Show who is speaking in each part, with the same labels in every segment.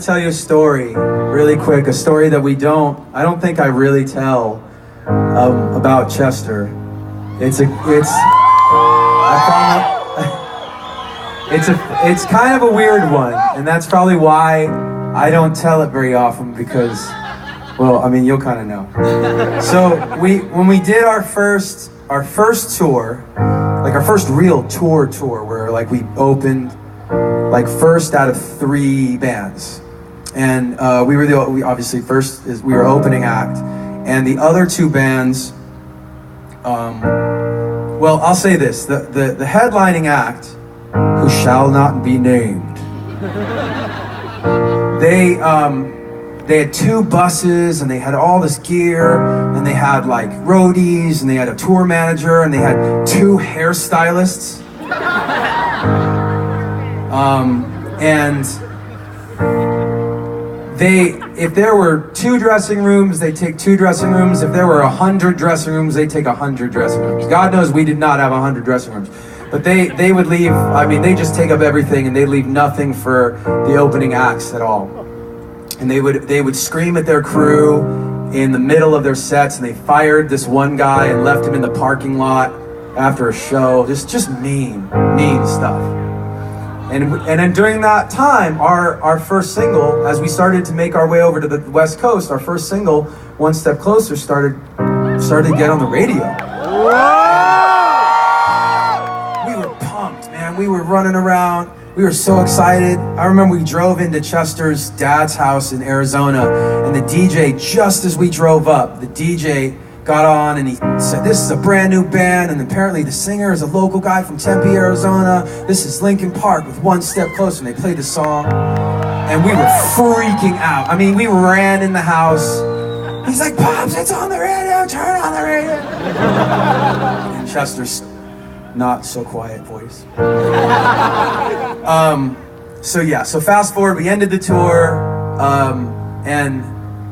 Speaker 1: to tell you a story really quick, a story that I don't think I really tell about Chester. It's kind of a weird one, and that's probably why I don't tell it very often, because, well, I mean, you'll kind of know. So when we did our first tour, like our first real tour where like we opened like first out of 3 bands, and we obviously first we were opening act, and the other 2 bands, well, I'll say this, the headlining act, who shall not be named, they had 2 buses, and they had all this gear, and they had like roadies, and they had a tour manager, and they had 2 hairstylists. And if there were 2 dressing rooms, they'd take 2 dressing rooms. If there were 100 dressing rooms, they'd take 100 dressing rooms. God knows we did not have 100 dressing rooms. But they would leave, I mean, they just take up everything, and they leave nothing for the opening acts at all. And they would scream at their crew in the middle of their sets, and they fired this one guy and left him in the parking lot after a show. Just mean stuff. And then during that time, our first single, as we started to make our way over to the West Coast, our first single, One Step Closer, started to get on the radio. We were pumped, man. We were running around. We were so excited. I remember we drove into Chester's dad's house in Arizona, and the DJ, just as we drove up, the DJ got on and he said, "This is a brand new band, and apparently the singer is a local guy from Tempe, Arizona. This is Linkin Park with One Step Closer." And they played the song, and we were freaking out. I mean, we ran in the house. He's like, "Pops, it's on the radio, turn on the radio." And Chester's not so quiet voice. So fast forward, we ended the tour, and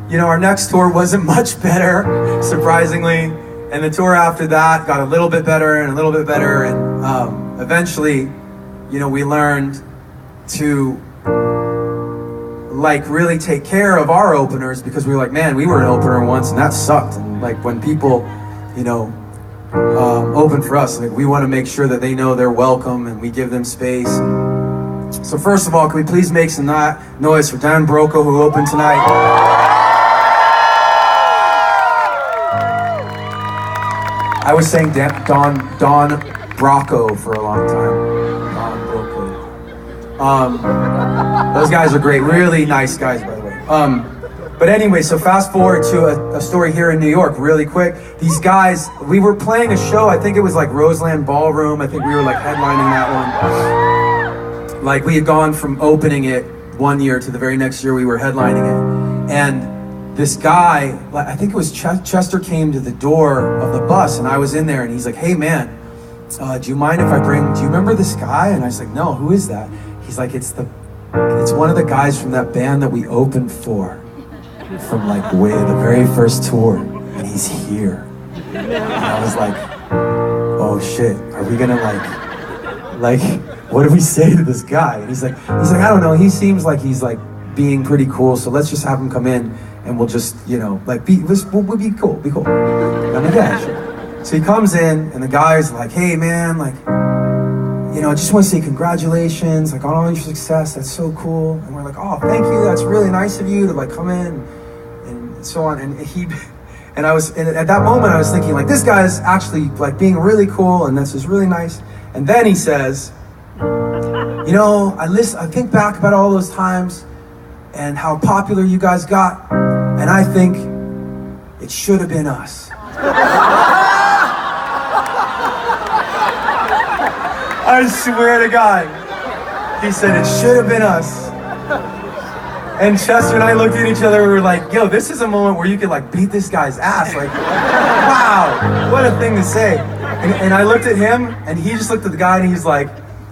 Speaker 1: you know, our next tour wasn't much better, surprisingly, and the tour after that got a little bit better and a little bit better, and eventually, you know, we learned to like really take care of our openers, because we were like, man, we were an opener once and that sucked, and like when people, you know, open for us, like we want to make sure that they know they're welcome and we give them space. So first of all, can we please make some noise for Dan Broco, who opened tonight? I was saying Don Brocco for a long time. Don Broco. Those guys are great, really nice guys, by the way. But anyway, so fast forward to a story here in New York, really quick. These guys, we were playing a show, I think it was like Roseland Ballroom. I think we were like headlining that one. Like we had gone from opening it one year to the very next year we were headlining it. And this guy, I think it was Chester, came to the door of the bus, and I was in there, and he's like, "Hey man, do you mind if I do you remember this guy?" And I was like, "No, who is that?" He's like, it's one of the guys from that band that we opened for, from like the very first tour, and he's here." And I was like, "Oh shit, are we gonna like, what do we say to this guy?" And he's like, "I don't know, he seems like he's like being pretty cool, so let's just have him come in, and we'll just, you know, like we'll be cool. And I'm like, "Yeah, sure." So he comes in, and the guy's like, "Hey man, like, you know, I just want to say congratulations, like on all your success, that's so cool." And we're like, "Oh, thank you, that's really nice of you to like come in," and so on. And at that moment I was thinking, like, this guy is actually like being really cool, and this is really nice. And then he says, "You know, I think back about all those times and how popular you guys got, and I think it should have been us." I swear to God, he said it should have been us. And Chester and I looked at each other, we were like, "Yo, this is a moment where you could like beat this guy's ass." Like, wow, what a thing to say. And I looked at him, and he just looked at the guy, and he's like,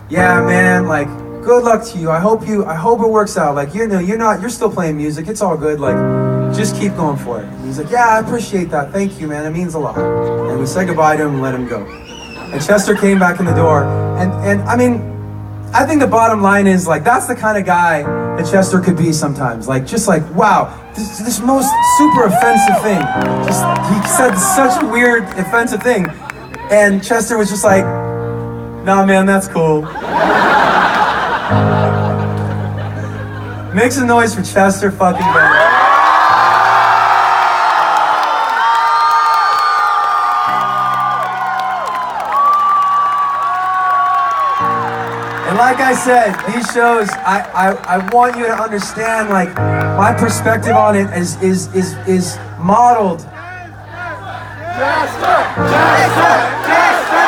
Speaker 1: "Yeah, man, like, good luck to you. I hope it works out. Like, you know, you're still playing music. It's all good. Like, just keep going for it." And he's like, "Yeah, I appreciate that. Thank you, man. It means a lot." And we said goodbye to him and let him go. And Chester came back in the door, and I mean, I think the bottom line is like that's the kind of guy that Chester could be sometimes. Like just like wow, this most super offensive thing. Just he said such a weird offensive thing, and Chester was just like, nah, man, that's cool. Make some noise for Chester fucking Bennington. And like I said, these shows, I want you to understand, like, my perspective on it is modeled. Chester! Chester! Chester!